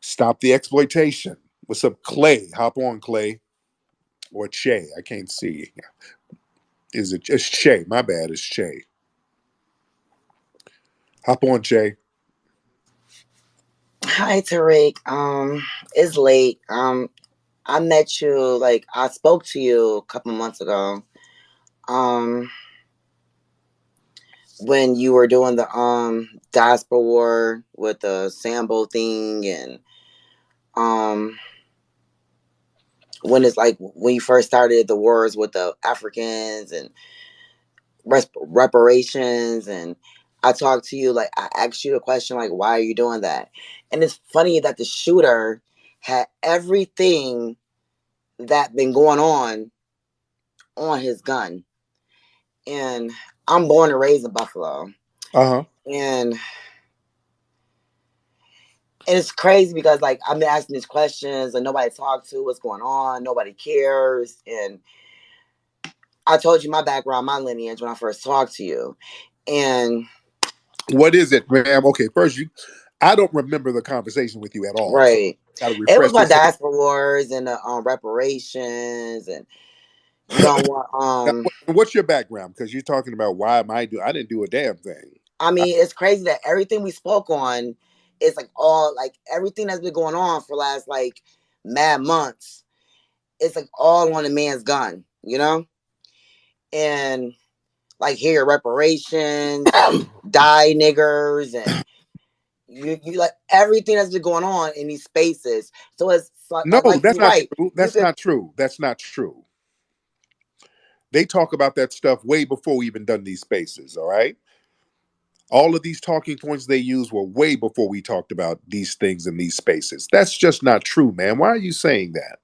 Stop the exploitation. What's up, Clay? Hop on, Clay. Or Che. I can't see. Is it? It's Che. My bad. It's Che. Hop on, Che. Hi Tariq. It's late. I met you like I spoke to you a couple months ago. Um, when you were doing the diaspora war with the Sambo thing and um when it's like when you first started the wars with the Africans and reparations and I talked to you like I asked you a question like why are you doing that? And it's funny that the shooter had everything that been going on his gun. And I'm born and raised in Buffalo. Uh huh. And it's crazy because like I've been asking these questions and nobody talks to what's going on, nobody cares. And I told you my background, my lineage when I first talked to you. And What is it, ma'am? Okay, first, I don't remember the conversation with you at all, so right. got to It refresh was my this. diaspora wars and the reparations and you don't want Now, what's your background? Because you're talking about why am I do? I didn't do a damn thing. I I, mean, it's crazy that everything we spoke on is like all like everything that's been going on for last like mad months. It's like all on a man's gun, you know? And like here, reparations, die niggers, and you like everything that's been going on in these spaces. So it's no, like that's you're not right. true. You That's could not true. That's not true. They talk about that stuff way before we even done these spaces. All right. All of these talking points they use were way before we talked about these things in these spaces. That's just not true, man. Why are you saying that?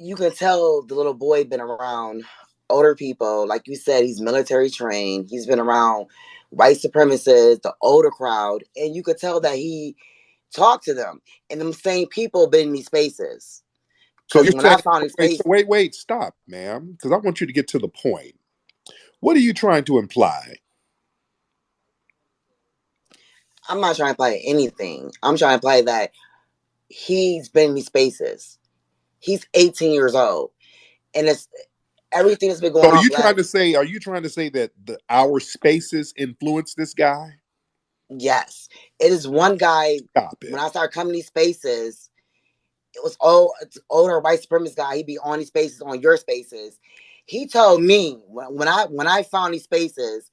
you could tell the little boy been around older people. Like you said, he's military trained. He's been around white supremacists, the older crowd, and you could tell that he talked to them. And them same people been in these spaces. So Because you're when saying, I found these okay, so spaces, wait, stop, ma'am, because I want you to get to the point. What are you trying to imply? I'm not trying to play anything. I'm trying to play that he's been in these spaces. He's 18 years old. And it's everything that's been So going are on you for that. trying to say? Are you trying to say that our spaces influence this guy? Yes. It is one guy. Stop When it, I started coming to these spaces, it was oh, it's older white supremacist guy. He'd be on these spaces, on your spaces. He told me when I found these spaces,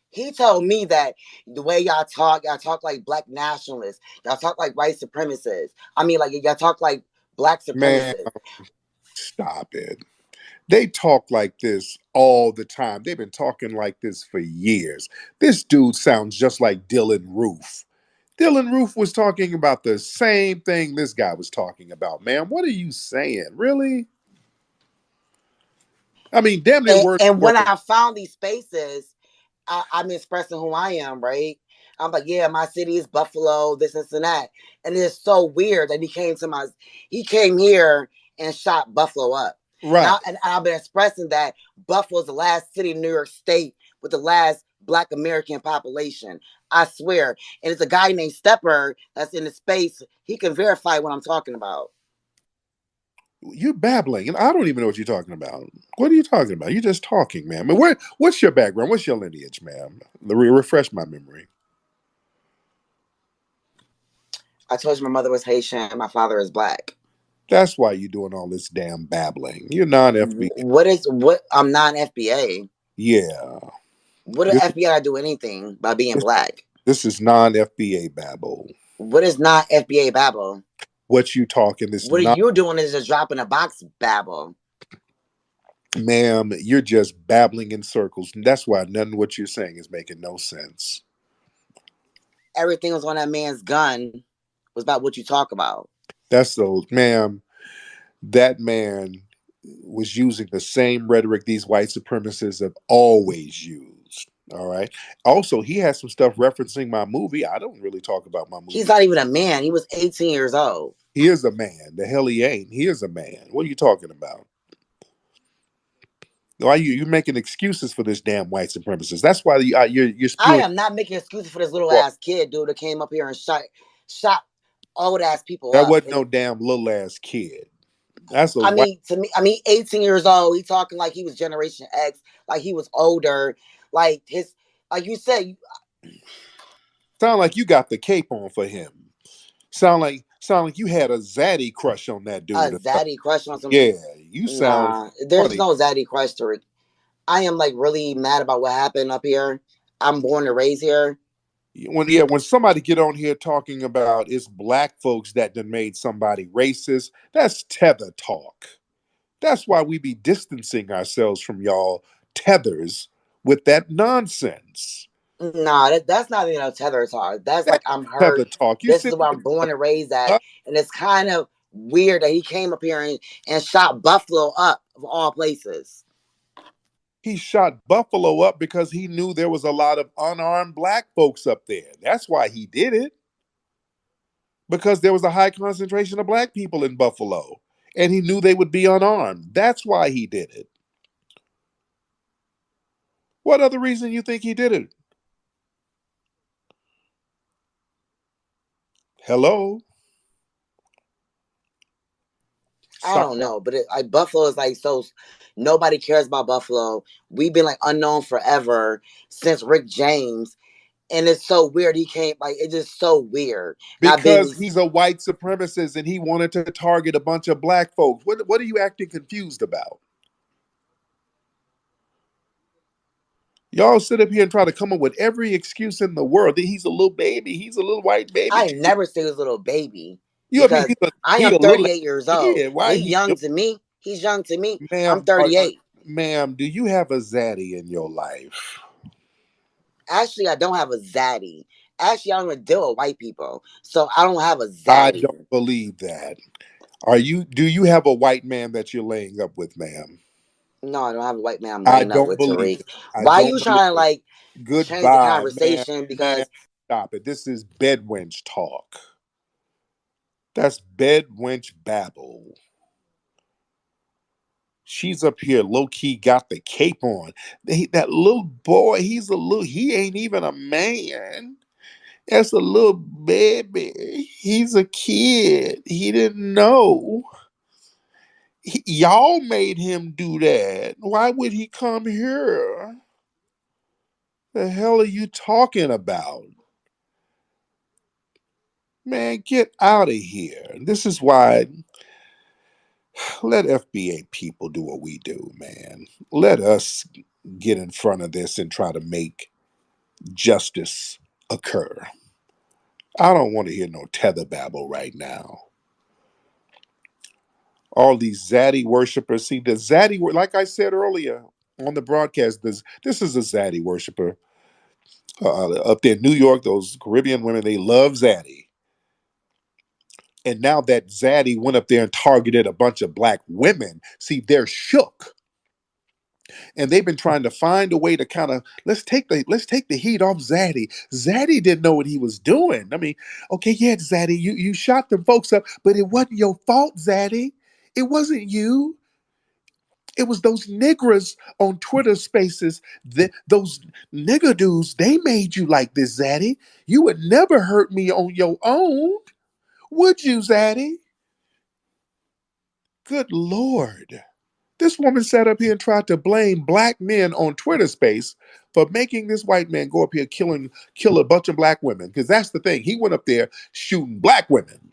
he told me that the way y'all talk like black nationalists, y'all talk like white supremacists. I mean, like y'all talk like black man. supremacists. Stop it. They talk like this all the time. They've been talking like this for years. This dude sounds just like Dylan Roof. Dylan Roof was talking about the same thing this guy was talking about. Man, what are you saying? Really? I mean, damn near word And for when word. I found these spaces, I'm expressing who I am, right? I'm like, yeah, my city is Buffalo, this and that. And it's so weird that he came here and shot Buffalo up. Right. And I've been expressing that Buffalo's the last city in New York State with the last Black American population. I swear. And it's a guy named Stepper that's in the space. He can verify what I'm talking about. You're babbling, and I don't even know what you're talking about. What are you talking about? You're just talking, man. But what's your background? What's your lineage, ma'am? Refresh my memory. I told you my mother was Haitian, my father is Black. That's why you're doing all this damn babbling. You're non-FBA. What I'm not an FBA. Yeah. What do This, FBI do anything by being this, black? this is non-FBA babble. What is not FBA babble? What you talking? This What are not, you doing is just dropping a box babble. ma'am. You're just babbling in circles. And that's why none of what you're saying is making no sense. Everything was on that man's gun was about what you talk about. That's those, ma'am. That man was using the same rhetoric these white supremacists have always used. All right. Also, he has some stuff referencing my movie. I don't really talk about my He's movie. not even a man. He was 18 years old. He is a man. The hell he ain't. He is a man. What are you talking about? Why you making excuses for this damn white supremacist? That's why you're I spewing. am not making excuses for this little ass kid dude that came up here and shot old ass people That up. wasn't no damn little ass kid. That's a I white. mean, to me, 18 years old. He talking like he was Generation X, like he was older, like his, like you said, Sound like you got the cape on for him. Sound like you had a zaddy crush on that a dude. zaddy crush on some. Yeah, you sound Nah, there's funny. no zaddy crush to it. I am like really mad about what happened up here. I'm born and raised here. When somebody get on here talking about it's black folks that done made somebody racist, that's tether talk. That's why we be distancing ourselves from y'all tethers with that nonsense. Nah, that's not even a tether talk. That's That's like I'm tether hurt. talk. You This is sit where there I'm born and raised and at, and it's kind of weird that he came up here and shot Buffalo up of all places. he shot Buffalo up because he knew there was a lot of unarmed black folks up there. That's why he did it. Because there was a high concentration of black people in Buffalo. And he knew they would be unarmed. That's why he did it. What other reason you think he did it? Hello? I Stop. don't know, but like Buffalo is like so nobody cares about Buffalo. We've been like unknown forever since Rick James, and it's so weird. He came like it's just so weird. And I've been Because he's a white supremacist and he wanted to target a bunch of black folks. What are you acting confused about? Y'all sit up here and try to come up with every excuse in the world. That he's a little baby. He's a little white baby. I never say he was a little baby You know what I mean? because I He am a little 38 years old kid. and Why he's he young doing? to me. He's young to me. I'm Ma'am, 38. ma'am, do you have a zaddy in your life? Actually, I don't have a zaddy. Actually, I don't even deal with white people, so I don't have a I zaddy. don't believe that. Do you have a white man that you're laying up with, ma'am? No, I don't have a white man I'm I laying up don't with, believe Tariq. it. I Why are don't you believe trying to it. like change the Goodbye, ma'am. conversation? Ma'am, Because stop it. This is bedwench talk. That's bedwench babble. She's up here low key got the cape on. That little boy, he ain't even a man. That's a little baby. He's a kid. He didn't know. Y'all made him do that. Why would he come here? The hell are you talking about? Man, get out of here. This is why let FBA people do what we do, man. Let us get in front of this and try to make justice occur. I don't want to hear no tether babble right now. All these Zaddy worshipers. See, the Zaddy, like I said earlier on the broadcast, this is a Zaddy worshiper up there in New York. Those Caribbean women, they love Zaddy. And now that Zaddy went up there and targeted a bunch of black women, see, they're shook. And they've been trying to find a way to kind of let's take the heat off Zaddy. Zaddy didn't know what he was doing. I mean, okay, yeah, Zaddy, you shot them folks up, but it wasn't your fault, Zaddy. It wasn't you. It was those niggers on Twitter Spaces. Those nigger dudes. They made you like this, Zaddy. You would never hurt me on your own, would you, Zaddy? Good Lord. This woman sat up here and tried to blame black men on Twitter Space for making this white man go up here kill a bunch of black women. Because that's the thing. He went up there shooting black women.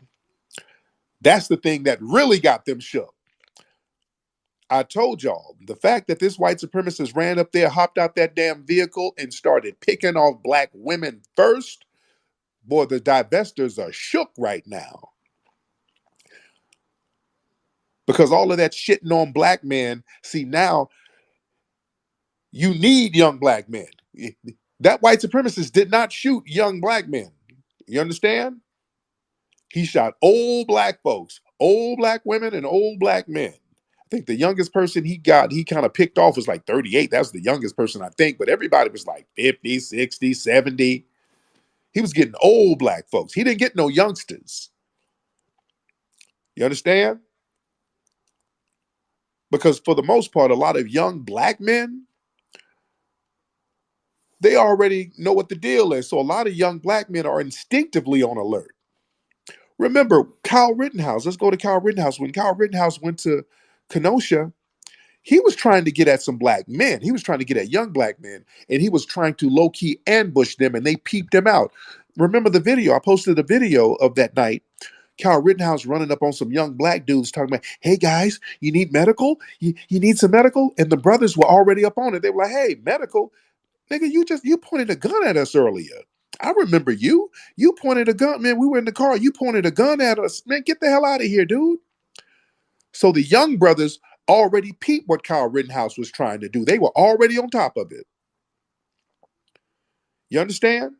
That's the thing that really got them shook. I told y'all the fact that this white supremacist ran up there, hopped out that damn vehicle, and started picking off black women first. Boy, the divestors are shook right now because all of that shitting on black men. See, now you need young black men. That white supremacist did not shoot young black men. You understand? He shot old black folks, old black women, and old black men. I think the youngest person he kind of picked off was like 38. That was the youngest person, I think. But everybody was like 50, 60, 70. He was getting old black folks. He didn't get no youngsters. You understand? Because for the most part, a lot of young black men, they already know what the deal is. So a lot of young black men are instinctively on alert. Remember Kyle Rittenhouse. Let's go to Kyle Rittenhouse. When Kyle Rittenhouse went to Kenosha, he was trying to get at some black men. He was trying to get at young black men, and he was trying to low key ambush them, and they peeped him out. Remember the video? I posted a video of that night. Kyle Rittenhouse running up on some young black dudes talking about, hey guys, you need medical? You need some medical? And the brothers were already up on it. They were like, hey, medical? Nigga, you pointed a gun at us earlier. I remember you. You pointed a gun, man. We were in the car. You pointed a gun at us. Man, get the hell out of here, dude. So the young brothers already peeped what Kyle Rittenhouse was trying to do. They were already on top of it. You understand?